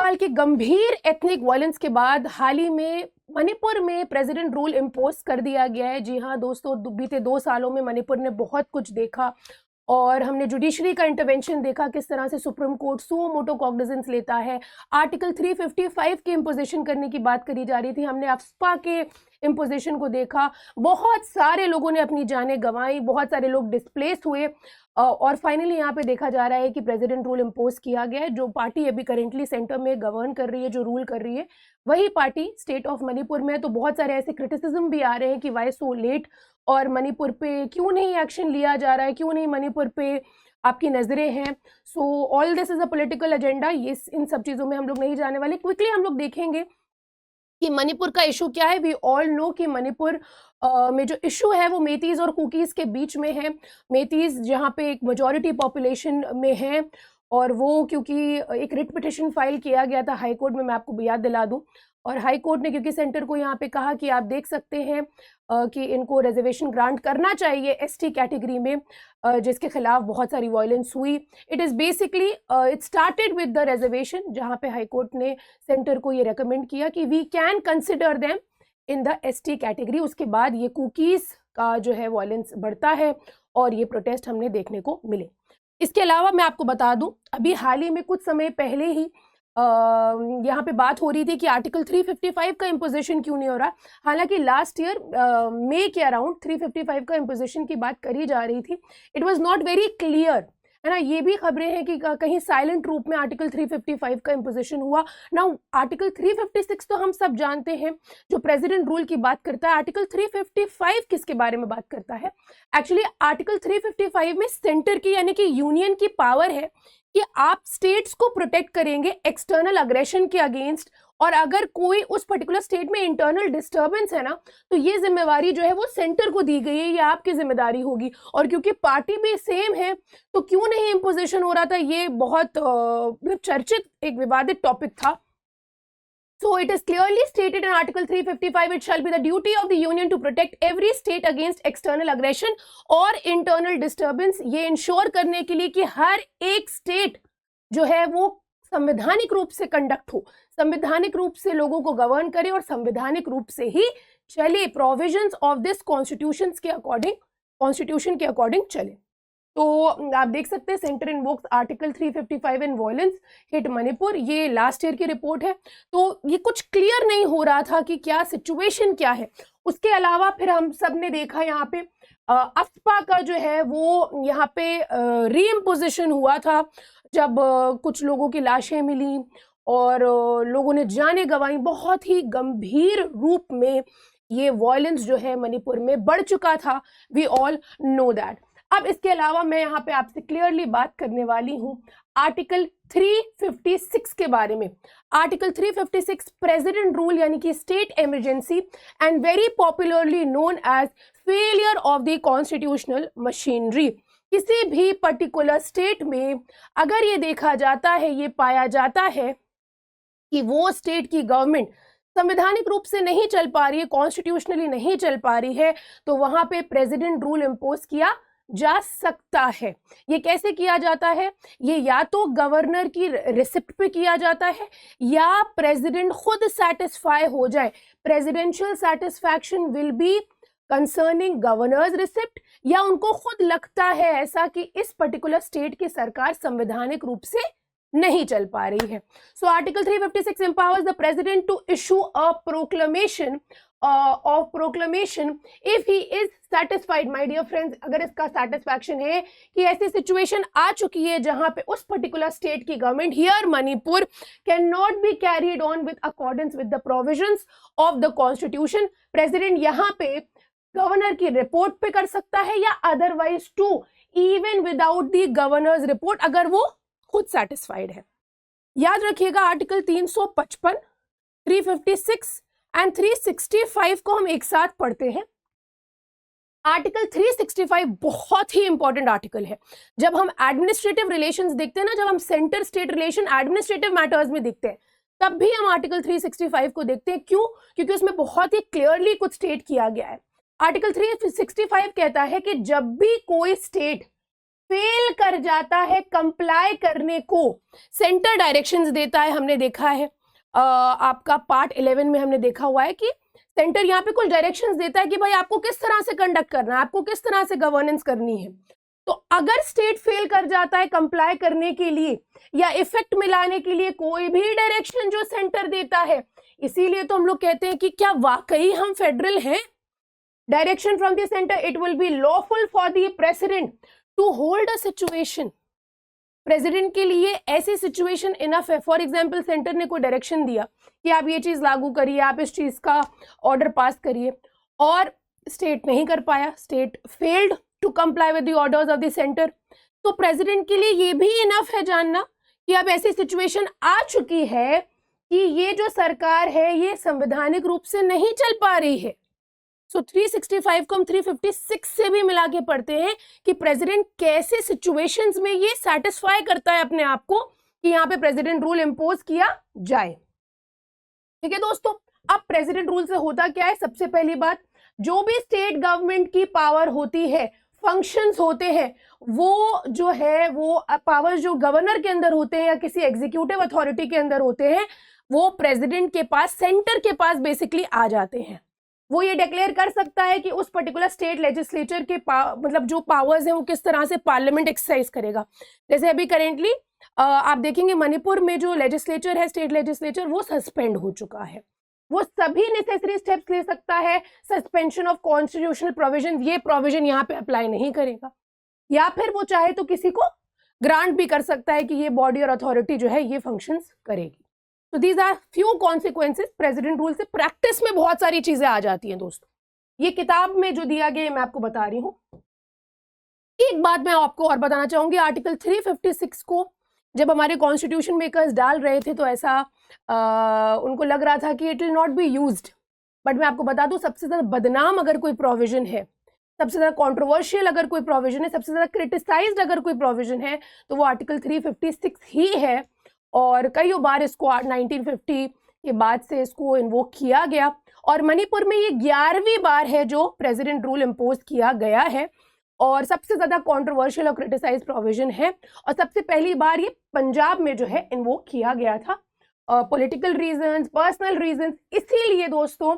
साल के गंभीर एथनिक वायलेंस के बाद हाल ही में मणिपुर में प्रेसिडेंट रूल इम्पोज कर दिया गया है। जी हाँ दोस्तों, बीते 2 सालों में मणिपुर ने बहुत कुछ देखा और हमने जुडिशरी का इंटरवेंशन देखा, किस तरह से supreme court suo motu cognizance लेता है। आर्टिकल 355 के इम्पोजिशन करने की बात करी जा रही थी, हमने अफ्स्पा के इम्पोजिशन को देखा। बहुत सारे लोगों ने अपनी जानें गंवाई, बहुत सारे लोग डिस्प्लेस हुए और फाइनली यहाँ पे देखा जा रहा है कि प्रेसिडेंट रूल इम्पोज किया गया है। जो पार्टी अभी करेंटली सेंटर में गवर्न कर रही है, जो रूल कर रही है, वही पार्टी स्टेट ऑफ मणिपुर में है। तो बहुत सारे ऐसे क्रिटिसिज्म भी आ रहे हैं कि वाई सो लेट, और मणिपुर पे क्यों नहीं एक्शन लिया जा रहा है, क्यों नहीं मणिपुर पे आपकी नजरें हैं। So all this is a political agenda. ये इन सब चीज़ों में हम लोग नहीं जाने वाले, क्विकली हम लोग देखेंगे कि मणिपुर का इशू क्या है। वी ऑल नो कि मणिपुर में जो इशू है वो मेतीज और कुकीज़ के बीच में है। मेतीज जहाँ पे एक मेजॉरिटी पॉपुलेशन में है, और वो क्योंकि एक रिट पिटिशन फाइल किया गया था हाई कोर्ट में, मैं आपको याद दिला दूं, और हाई कोर्ट ने क्योंकि सेंटर को यहाँ पे कहा कि आप देख सकते हैं कि इनको रिजर्वेशन ग्रांट करना चाहिए एसटी कैटेगरी में, जिसके खिलाफ बहुत सारी वायलेंस हुई। It is basically it started with the reservation, जहाँ पे हाई कोर्ट ने सेंटर को ये रेकमेंड किया कि we can consider them in the ST category. उसके बाद ये कुकीज़ का जो है वायलेंस बढ़ता है और ये प्रोटेस्ट हमने देखने को मिले। इसके अलावा मैं आपको बता दूं, अभी हाल ही में कुछ समय पहले ही यहाँ पे बात हो रही थी कि आर्टिकल 355 का इम्पोजिशन क्यों नहीं हो रहा। हालांकि लास्ट ईयर मई के अराउंड 355 का इम्पोजिशन की बात करी जा रही थी। It was not very clear, है ना। ये भी खबरें हैं कि कहीं साइलेंट रूप में आर्टिकल 355 का इम्पोजिशन हुआ। नाउ आर्टिकल 356 तो हम सब जानते हैं, जो प्रेसिडेंट रूल की बात करता है। आर्टिकल 355 किसके बारे में बात करता है? एक्चुअली आर्टिकल 355 में सेंटर की यानी कि यूनियन की पावर है कि आप स्टेट्स को प्रोटेक्ट करेंगे एक्सटर्नल अग्रेशन के अगेंस्ट, और अगर कोई उस पर्टिकुलर स्टेट में इंटरनल डिस्टर्बेंस है ना, तो ये जिम्मेवारी जो है वो सेंटर को दी गई है, ये आपकी जिम्मेदारी होगी। और क्योंकि पार्टी भी सेम है तो क्यों नहीं इम्पोजिशन हो रहा था, ये बहुत चर्चित एक विवादित टॉपिक था। So it is clearly stated in Article 355, it shall be the duty of the Union to protect every state against external aggression और internal disturbance। ये इंश्योर करने के लिए कि हर एक स्टेट जो है वो संवैधानिक रूप से कंडक्ट हो, संवैधानिक रूप से लोगों को गवर्न करे और संवैधानिक रूप से ही चले, प्रोविजंस ऑफ दिस कॉन्स्टिट्यूशन के अकॉर्डिंग चले। तो आप देख सकते हैं सेंटर इन्वोक्स आर्टिकल 355 इन वायलेंस हिट मणिपुर। ये लास्ट ईयर की रिपोर्ट है, तो ये कुछ क्लियर नहीं हो रहा था कि क्या सिचुएशन क्या है। उसके अलावा फिर हम सब ने देखा यहाँ पे अफ्पा का जो है वो यहाँ पे रीइम्पोजिशन हुआ था, जब कुछ लोगों की लाशें मिली और लोगों ने जानें गंवाई। बहुत ही गंभीर रूप में ये वायलेंस जो है मणिपुर में बढ़ चुका था। We all know that. अब इसके अलावा मैं यहाँ पे आपसे क्लियरली बात करने वाली हूँ आर्टिकल 356 के बारे में। आर्टिकल 356 प्रेसिडेंट रूल यानी कि state emergency and very popularly known as failure of the constitutional machinery. किसी भी पर्टिकुलर स्टेट में अगर ये देखा जाता है, ये पाया जाता है कि वो स्टेट की गवर्नमेंट संवैधानिक रूप से नहीं चल पा रही है, कॉन्स्टिट्यूशनली नहीं चल पा रही है, तो वहां पे प्रेसिडेंट रूल इम्पोज किया जा सकता है। ये कैसे किया जाता है? ये या तो गवर्नर की रिसिप्ट पे किया जाता है या प्रेसिडेंट खुद सेटिस्फाई हो जाए। Presidential satisfaction will be concerning governors receipt, या उनको खुद लगता है ऐसा कि इस पर्टिकुलर स्टेट की सरकार संवैधानिक रूप से नहीं चल पा रही है। So article 356 empowers the president to issue a proclamation of proclamation if he is satisfied। my dear friends, अगर इसका satisfaction है कि ऐसी situation आ चुकी है जहां पे उस particular state की government here Manipur cannot be carried on with accordance with the provisions of the constitution, president यहाँ पे गवर्नर की रिपोर्ट पे कर सकता है या otherwise to even without the governor's report, अगर वो खुद सेटिस्फाइड है। याद रखिएगा आर्टिकल 355, 356 एंड 365 को हम एक साथ पढ़ते हैं। आर्टिकल 365 बहुत ही इंपॉर्टेंट आर्टिकल है। जब हम एडमिनिस्ट्रेटिव रिलेशंस देखते हैं ना, जब हम centre state relation administrative matters में देखते हैं, तब भी हम आर्टिकल 365 को देखते हैं। क्यों? क्योंकि उसमें बहुत ही क्लियरली कुछ स्टेट किया गया है। आर्टिकल 365 कहता है कि जब भी कोई स्टेट फेल कर जाता है कंप्लाई करने को, सेंटर डायरेक्शंस देता है। हमने देखा है आपका पार्ट 11 में हमने देखा हुआ है कि सेंटर यहाँ पे कुछ डायरेक्शंस देता है कि भाई आपको किस तरह से कंडक्ट करना है, आपको किस तरह से गवर्नेंस करनी है। तो अगर स्टेट फेल कर जाता है कंप्लाई करने के लिए या इफेक्ट में लाने के लिए कोई भी डायरेक्शन जो सेंटर देता है, इसीलिए तो हम लोग कहते हैं कि क्या वाकई हम फेडरल हैं। Direction from the centre, it will be lawful for the president to hold a situation. President के लिए ऐसी सिचुएशन इनफ है। फॉर एग्जाम्पल सेंटर ने कोई डायरेक्शन दिया कि आप ये चीज लागू करिए, आप इस चीज का ऑर्डर पास करिए, और स्टेट नहीं कर पाया, state failed to comply with the orders of the centre, तो प्रेसिडेंट के लिए ये भी इनफ है जानना कि अब ऐसी सिचुएशन आ चुकी है कि ये जो सरकार है ये संवैधानिक रूप से नहीं चल पा रही है। सो 365 को हम 356 से भी मिला के पढ़ते हैं कि प्रेसिडेंट कैसे सिचुएशंस में ये सेटिस्फाई करता है अपने आप को कि यहाँ पे प्रेसिडेंट रूल इम्पोज किया जाए। ठीक है दोस्तों, अब प्रेसिडेंट रूल से होता क्या है? सबसे पहली बात, जो भी स्टेट गवर्नमेंट की पावर होती है, फंक्शंस होते हैं, वो जो है वो पावर्स जो गवर्नर के अंदर होते हैं या किसी एग्जीक्यूटिव अथॉरिटी के अंदर होते हैं, वो प्रेसिडेंट के पास, सेंटर के पास बेसिकली आ जाते हैं। वो ये डिक्लेयर कर सकता है कि उस पर्टिकुलर स्टेट लेजिस्लेचर के मतलब जो पावर्स हैं वो किस तरह से पार्लियामेंट एक्सरसाइज करेगा। जैसे अभी करेंटली आप देखेंगे मणिपुर में जो लेजिस्लेचर है, स्टेट लेजिस्लेचर, वो सस्पेंड हो चुका है। वो सभी नेसेसरी स्टेप्स ले सकता है। सस्पेंशन ऑफ कॉन्स्टिट्यूशनल प्रोविजन, ये प्रोविजन यहाँ पे अप्लाई नहीं करेगा, या फिर वो चाहे तो किसी को ग्रांट भी कर सकता है कि ये बॉडी और अथॉरिटी जो है ये फंक्शंस करेगी। तो these are few consequences president rule से। प्रैक्टिस में बहुत सारी चीजें आ जाती हैं दोस्तों, ये किताब में जो दिया गया मैं आपको बता रही हूँ। एक बात मैं आपको और बताना चाहूंगी, आर्टिकल 356 को जब हमारे कॉन्स्टिट्यूशन मेकर्स डाल रहे थे तो ऐसा उनको लग रहा था कि it will not be used, but मैं आपको बता दूं सबसे ज्यादा बदनाम अगर कोई प्रोविजन है, सबसे ज्यादा कंट्रोवर्शियल अगर कोई प्रोविजन है, सबसे ज्यादा क्रिटिसाइज्ड अगर कोई प्रोविजन है, तो वो आर्टिकल 356 ही है। और कई बार इसको 1950 के बाद से इसको इन्वोक किया गया, और मणिपुर में ये 11वीं बार है जो प्रेसिडेंट रूल इम्पोज किया गया है, और सबसे ज्यादा कंट्रोवर्शियल और क्रिटिसाइज प्रोविजन है। और सबसे पहली बार ये पंजाब में जो है इन्वोक किया गया था, पॉलिटिकल रीजंस, पर्सनल रीजंस। इसीलिए दोस्तों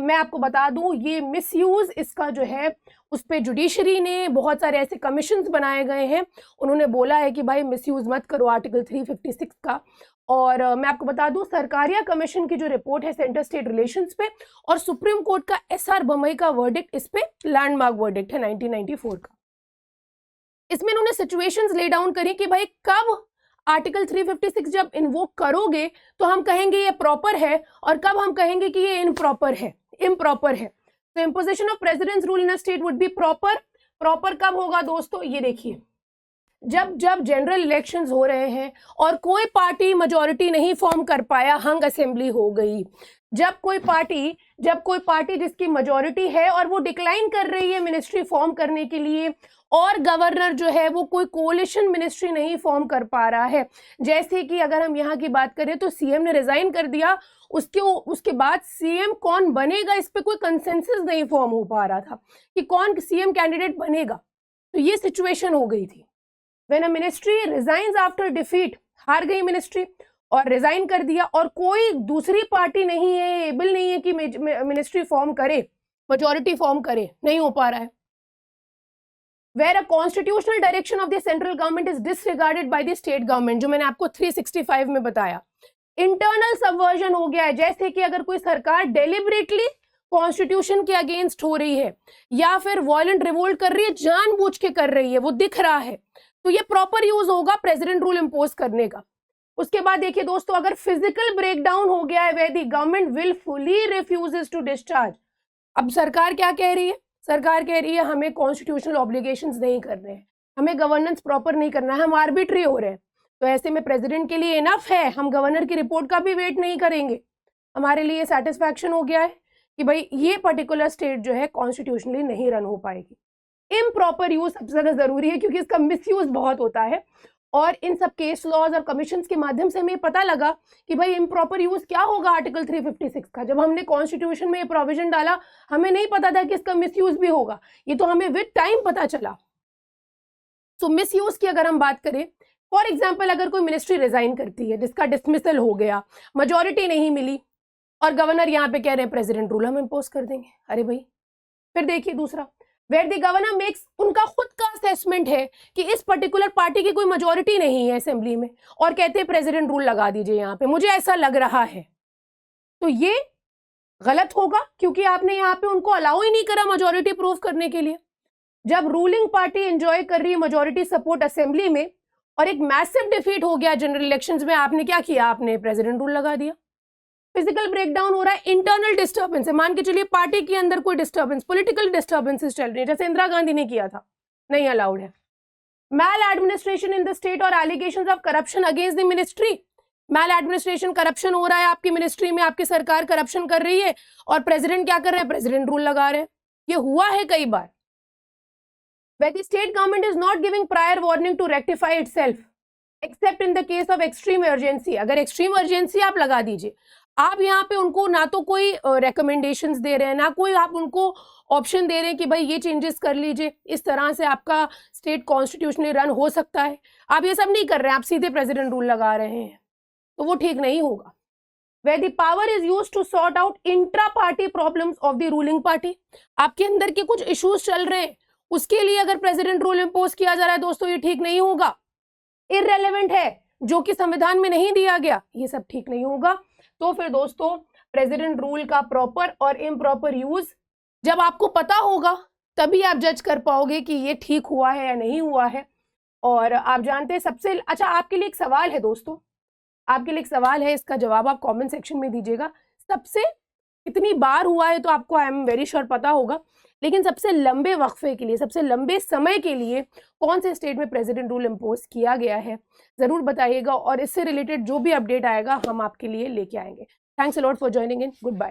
मैं आपको बता दूं, ये मिसयूज इसका जो है उस पर जुडिशरी ने बहुत सारे ऐसे कमीशंस बनाए गए हैं, उन्होंने बोला है कि भाई मिसयूज मत करो आर्टिकल 356 का। और मैं आपको बता दूं, सरकारिया कमीशन की जो रिपोर्ट है सेंटर स्टेट रिलेशंस पे, और सुप्रीम कोर्ट का SR बम्बई का वर्डिक्ट, इस पे लैंडमार्क वर्डिक्ट है 1994 का। इसमें इन्होंने सिचुएशंस ले डाउन करी कि भाई कब आर्टिकल 356 जब इन्वोक करोगे तो हम कहेंगे ये प्रॉपर है, और कब हम कहेंगे कि ये इम्प्रॉपर है। तो imposition of presidents rule in a state would be proper कब होगा दोस्तों? ये देखिए, जब जनरल इलेक्शंस हो रहे हैं और कोई पार्टी मेजॉरिटी नहीं फॉर्म कर पाया, हंग असेंबली हो गई। जब कोई पार्टी जिसकी मेजॉरिटी है और वो डिक्लाइन कर रही है मिनिस्ट्री फॉर्म करने के लिए, और गवर्नर जो है वो कोई कोलिशन मिनिस्ट्री नहीं फॉर्म कर पा रहा है। जैसे कि अगर हम यहाँ की बात करें तो सीएम ने रिजाइन कर दिया, उसके बाद सीएम कौन बनेगा इस पे कोई कंसेंसस नहीं फॉर्म हो पा रहा था कि कौन सीएम कैंडिडेट बनेगा। तो ये सिचुएशन हो गई थी। When a ministry resigns after defeat, हार गई मिनिस्ट्री और रिजाइन कर दिया, और कोई दूसरी पार्टी नहीं है, एबल नहीं है कि मिनिस्ट्री फॉर्म करे, मेजॉरिटी फॉर्म करे, नहीं हो पा रहा है। Where a constitutional direction of the central government is disregarded by the state government, जो मैंने आपको 365 में बताया। इंटरनल सबवर्जन हो गया है, जैसे कि अगर कोई सरकार डेलिबरेटली कॉन्स्टिट्यूशन के अगेंस्ट हो रही है या फिर वायलेंट रिवोल्ट कर रही है, जानबूझ के कर रही है, वो दिख रहा है, तो ये प्रॉपर यूज होगा प्रेसिडेंट रूल इम्पोज करने का। उसके बाद देखिए दोस्तों, अगर फिजिकल ब्रेकडाउन हो गया है, where the government willfully refuses to discharge। अब सरकार क्या कह रही है? सरकार कह रही है हमें कॉन्स्टिट्यूशनल ऑब्लिगेशंस नहीं करने हैं, हमें गवर्नेंस प्रॉपर नहीं करना है, हम आर्बिट्री हो रहे हैं। तो ऐसे में प्रेसिडेंट के लिए इनफ है, हम गवर्नर की रिपोर्ट का भी वेट नहीं करेंगे, हमारे लिए सेटिस्फैक्शन हो गया है कि भाई ये पर्टिकुलर स्टेट जो है कॉन्स्टिट्यूशनली नहीं रन हो पाएगी। इम्प्रॉपर यूज सबसे ज्यादा जरूरी है क्योंकि इसका मिसयूज बहुत होता है, और इन सब केस लॉज और कमीशंस के माध्यम से हमें पता लगा कि भाई इम्प्रॉपर यूज क्या होगा आर्टिकल 356 का। जब हमने कॉन्स्टिट्यूशन में ये प्रोविजन डाला, हमें नहीं पता था कि इसका मिसयूज भी होगा, ये तो हमें विद टाइम पता चला। सो मिसयूज की अगर हम बात करें, फॉर एग्जाम्पल अगर कोई मिनिस्ट्री रिजाइन करती है जिसका डिसमिसल हो गया, मेजोरिटी नहीं मिली, और गवर्नर यहाँ पे कह रहे हैं प्रेसिडेंट रूल हम इम्पोज कर देंगे, अरे भाई। फिर देखिए दूसरा, वेयर द गवर्नर मेक्स, उनका खुद का असेसमेंट है कि इस पर्टिकुलर पार्टी की कोई मेजोरिटी नहीं है असेंबली में, और कहते हैं प्रेसिडेंट रूल लगा दीजिए यहाँ पे, मुझे ऐसा लग रहा है, तो ये गलत होगा, क्योंकि आपने यहाँ पे उनको अलाउ ही नहीं करा मेजोरिटी प्रूव करने के लिए। जब रूलिंग पार्टी एंजॉय कर रही है मेजोरिटी सपोर्ट असेंबली में, और एक मैसिव डिफीट हो गया जनरल इलेक्शंस में, आपने क्या किया, आपने प्रेसिडेंट रूल लगा दिया। फिजिकल ब्रेकडाउन हो रहा है, इंटरनल डिस्टर्बेंस है, मान के चलिए पार्टी के अंदर कोई डिस्टर्बेंस, पॉलिटिकल डिस्टर्बेंसेस चल रही है, जैसे इंदिरा गांधी ने किया था, नहीं अलाउड है। Maladministration in the state और allegations of corruption against the ministry, maladministration, corruption हो रहा है आपकी मिनिस्ट्री में, आपकी सरकार करप्शन कर रही है, और प्रेसिडेंट क्या कर रहे हैं, प्रेसिडेंट रूल लगा रहे हैं। ये हुआ है कई बार। Where the state government is not giving prior warning to rectify itself, except in the case of extreme urgency, अगर extreme urgency आप लगा दीजिए, आप यहाँ पे उनको ना तो कोई recommendations दे रहे हैं, ना कोई आप उनको ऑप्शन दे रहे हैं कि भाई ये चेंजेस कर लीजिए, इस तरह से आपका स्टेट कॉन्स्टिट्यूशनली रन हो सकता है, आप ये सब नहीं कर रहे हैं, आप सीधे प्रेसिडेंट रूल लगा रहे हैं, तो वो ठीक नहीं होगा। Where the power is used to sort out intra-party problems of the ruling party, आपके अंदर के कुछ इश्यूज चल रहे हैं, उसके लिए अगर प्रेसिडेंट रूल इम्पोज किया जा रहा है दोस्तों, ये ठीक नहीं होगा, इररेलेवेंट है, जो कि संविधान में नहीं दिया गया, ये सब ठीक नहीं होगा। तो फिर दोस्तों प्रेसिडेंट रूल का प्रॉपर और इम्प्रॉपर यूज जब आपको पता होगा, तभी आप जज कर पाओगे कि ये ठीक हुआ है या नहीं हुआ है। और आप जानते हैं सबसे अच्छा, आपके लिए एक सवाल है दोस्तों, आपके लिए एक सवाल है, इसका जवाब आप कमेंट सेक्शन में दीजिएगा। सबसे कितनी बार हुआ है तो आपको आई एम वेरी श्योर पता होगा, लेकिन सबसे लंबे वक्फे के लिए, सबसे लंबे समय के लिए कौन से स्टेट में प्रेसिडेंट रूल इम्पोज किया गया है, ज़रूर बताइएगा, और इससे रिलेटेड जो भी अपडेट आएगा हम आपके लिए लेके आएंगे। Thanks a lot for joining in, good bye.